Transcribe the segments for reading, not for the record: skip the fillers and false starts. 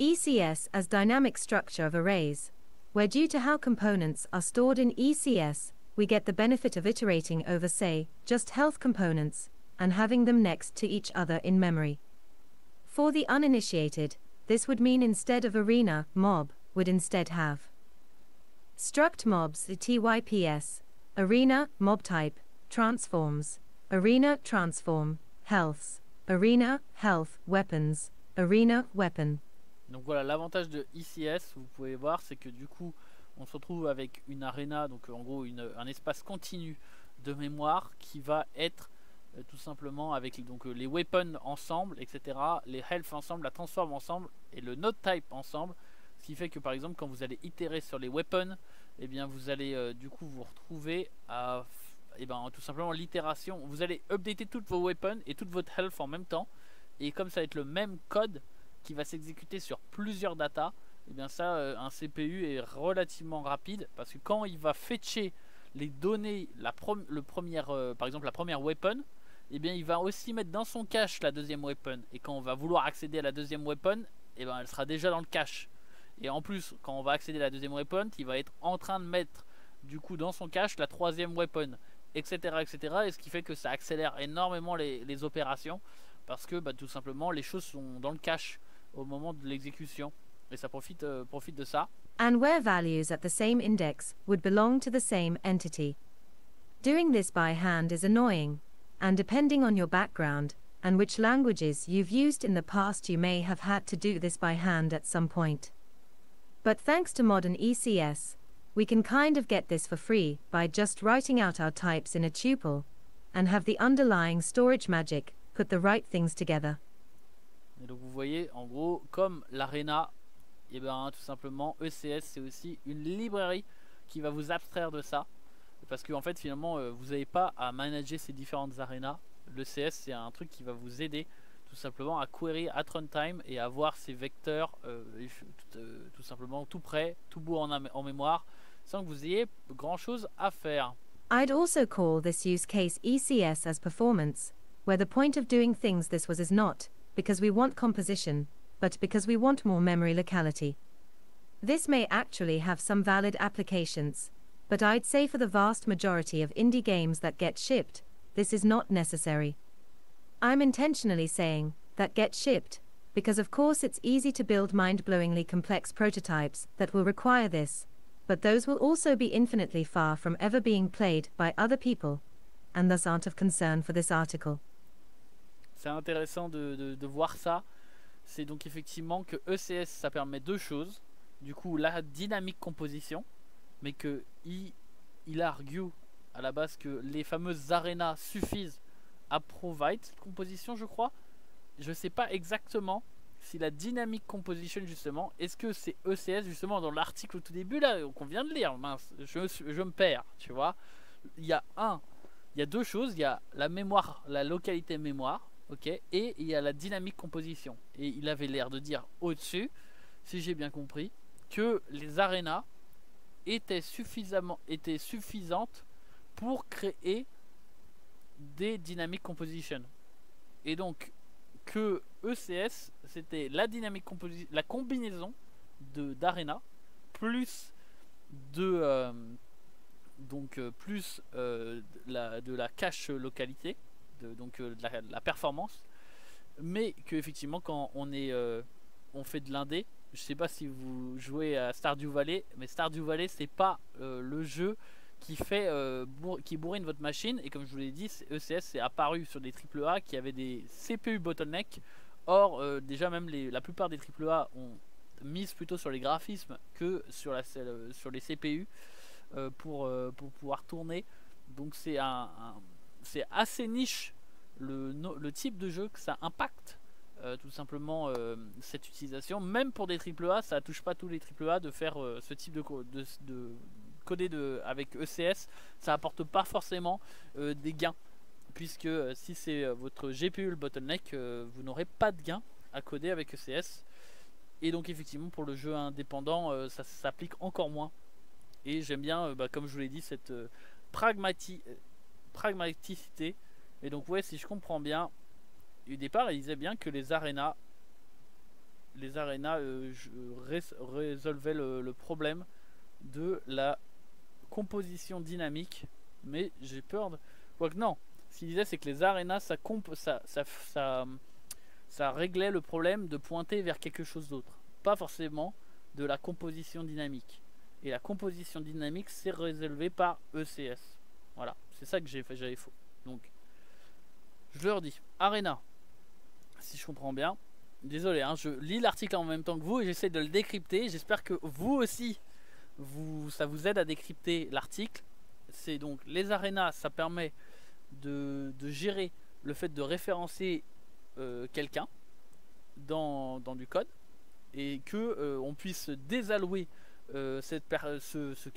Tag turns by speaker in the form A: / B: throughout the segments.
A: ECS as dynamic structure of arrays, where due to how components are stored in ECS, we get the benefit of iterating over, say, just health components, and having them next to each other in memory. For the uninitiated, this would mean instead of arena, mob, would instead have struct mobs, TYPS, arena, mob type, transforms, arena, transform, healths, arena, health, weapons, arena, weapon.
B: Donc voilà, l'avantage de ICS, vous pouvez voir, c'est que du coup, on se retrouve avec une arena, donc en gros un espace continu de mémoire qui va être tout simplement avec donc, les weapons ensemble, etc., les health ensemble, la transform ensemble et le node type ensemble. Ce qui fait que par exemple, quand vous allez itérer sur les weapons, et bien vous allez du coup vous retrouver à tout simplement l'itération. Vous allez updater toutes vos weapons et toute votre health en même temps. Et comme ça va être le même code qui va s'exécuter sur plusieurs datas, et bien ça, un CPU est relativement rapide parce que quand il va fetcher les données, par exemple la première weapon, et bien il va aussi mettre dans son cache la deuxième weapon. Et quand on va vouloir accéder à la deuxième weapon, et bien elle sera déjà dans le cache. Et en plus, quand on va accéder à la deuxième weapon, il va être en train de mettre du coup dans son cache la troisième weapon, etc., etc. Et ce qui fait que ça accélère énormément les opérations parce que tout simplement les choses sont dans le cache au moment de l'exécution. Et ça profite de ça.
A: And where values at the same index would belong to the same entity. Doing this by hand is annoying, and depending on your background and which languages you've used in the past, you may have had to do this by hand at some point. But thanks to modern ECS, we can kind of get this for free by just writing out our types in a tuple, and have the underlying storage magic put the right things together.
B: Et donc vous voyez, en gros, comme l'Arena, et tout simplement ECS c'est aussi une librairie qui va vous abstraire de ça, parce que en fait finalement vous n'avez pas à manager ces différentes arénas. Le CS c'est un truc qui va vous aider tout simplement à query at runtime et à avoir ces vecteurs tout simplement tout prêt, tout beau en mémoire, sans que vous ayez grand chose à faire.
A: I'd also call this use case ECS as performance, where the point of doing things this was is not because we want composition, but because we want more memory locality. This may actually have some valid applications, but I'd say for the vast majority of indie games that get shipped, this is not necessary. I'm intentionally saying that get shipped, because of course it's easy to build mind-blowingly complex prototypes that will require this, but those will also be infinitely far from ever being played by other people, and thus aren't of concern for this article.
B: C'est intéressant de voir ça. C'est donc effectivement que ECS ça permet deux choses. Du coup la dynamique composition, mais que il argue à la base que les fameuses arenas suffisent à provide cette composition, je crois. Je sais pas exactement si la dynamic composition justement, est-ce que c'est ECS justement dans l'article au tout début là qu'on vient de lire. Mince, je me perds, tu vois. Il y a deux choses, il y a la mémoire, la localité mémoire, ok, et il y a la dynamique composition. Et il avait l'air de dire au-dessus, si j'ai bien compris, que les arénas étaient suffisantes pour créer des dynamic composition. Et donc que ECS c'était la dynamic composition, la combinaison d'arena plus de de la cache localité, de la performance, mais que effectivement quand on fait de l'indé, je sais pas si vous jouez à Stardew Valley, mais Stardew Valley c'est pas le jeu qui bourrine votre machine. Et comme je vous l'ai dit, ECS c'est apparu sur des AAA qui avaient des CPU bottleneck. Or déjà même la plupart des AAA ont mise plutôt sur les graphismes que sur les CPU pour pouvoir tourner. Donc c'est assez niche le type de jeu que ça impacte tout simplement cette utilisation. Même pour des AAA, ça touche pas tous les AAA de faire ce type de coder avec ECS. Ça apporte pas forcément des gains, puisque si c'est votre GPU le bottleneck, vous n'aurez pas de gain à coder avec ECS. Et donc effectivement pour le jeu indépendant, ça s'applique encore moins. Et j'aime bien, comme je vous l'ai dit, cette pragmaticité. Et donc ouais, si je comprends bien, au départ il disait bien que les arénas les arénas résolvaient le problème de la composition dynamique, mais j'ai peur de... Quoique non, ce qu'il disait c'est que les arénas ça réglait le problème de pointer vers quelque chose d'autre, pas forcément de la composition dynamique. Et la composition dynamique c'est résolvé par ECS. Voilà, c'est ça que j'avais faux. Donc, je leur dis, Arena, si je comprends bien, désolé, hein, je lis l'article en même temps que vous et j'essaie de le décrypter. J'espère que vous aussi, ça vous aide à décrypter l'article. C'est donc les arénas, ça permet de gérer le fait de référencer quelqu'un dans du code et que on puisse désallouer ce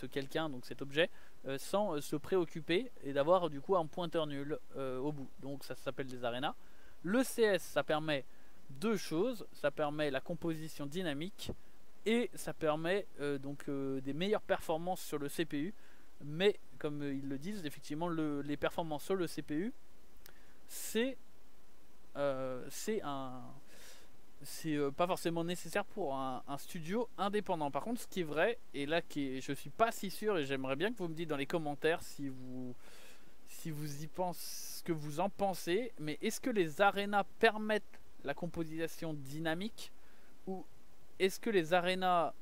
B: quelqu'un, donc cet objet, sans se préoccuper et d'avoir du coup un pointeur nul au bout. Donc ça s'appelle des arénas. Le CS, ça permet deux choses, ça permet la composition dynamique et ça permet des meilleures performances sur le CPU. Mais comme ils le disent, effectivement les performances sur le CPU c'est pas forcément nécessaire pour un studio indépendant. Par contre, ce qui est vrai, et là je suis pas si sûr, et j'aimerais bien que vous me dites dans les commentaires si vous y pensez, ce que vous en pensez, mais est-ce que les arénas permettent la composition dynamique, ou est-ce que les arénas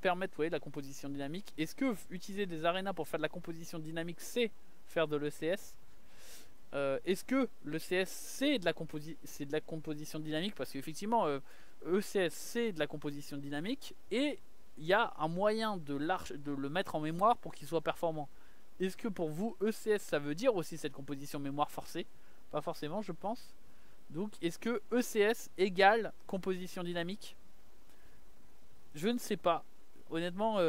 B: permettent la composition dynamique? Est-ce que utiliser des arénas pour faire de la composition dynamique c'est faire de l'ECS? Est-ce que le CS c'est de la composition dynamique? Parce qu'effectivement ECS c'est de la composition dynamique et il y a un moyen de le mettre en mémoire pour qu'il soit performant. Est-ce que pour vous ECS ça veut dire aussi cette composition mémoire forcée? Pas forcément, je pense. Donc est-ce que ECS égale composition dynamique? Je ne sais pas. Honnêtement,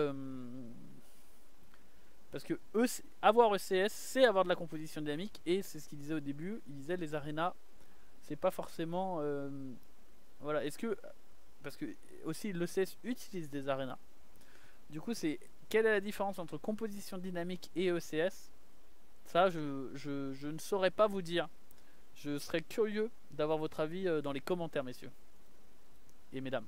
B: parce que avoir ECS, c'est avoir de la composition dynamique. Et c'est ce qu'il disait au début. Il disait les arénas, c'est pas forcément... voilà, est-ce que... Parce que aussi l'ECS utilise des arénas. Du coup, c'est... Quelle est la différence entre composition dynamique et ECS? Ça, je ne saurais pas vous dire. Je serais curieux d'avoir votre avis dans les commentaires, messieurs et mesdames.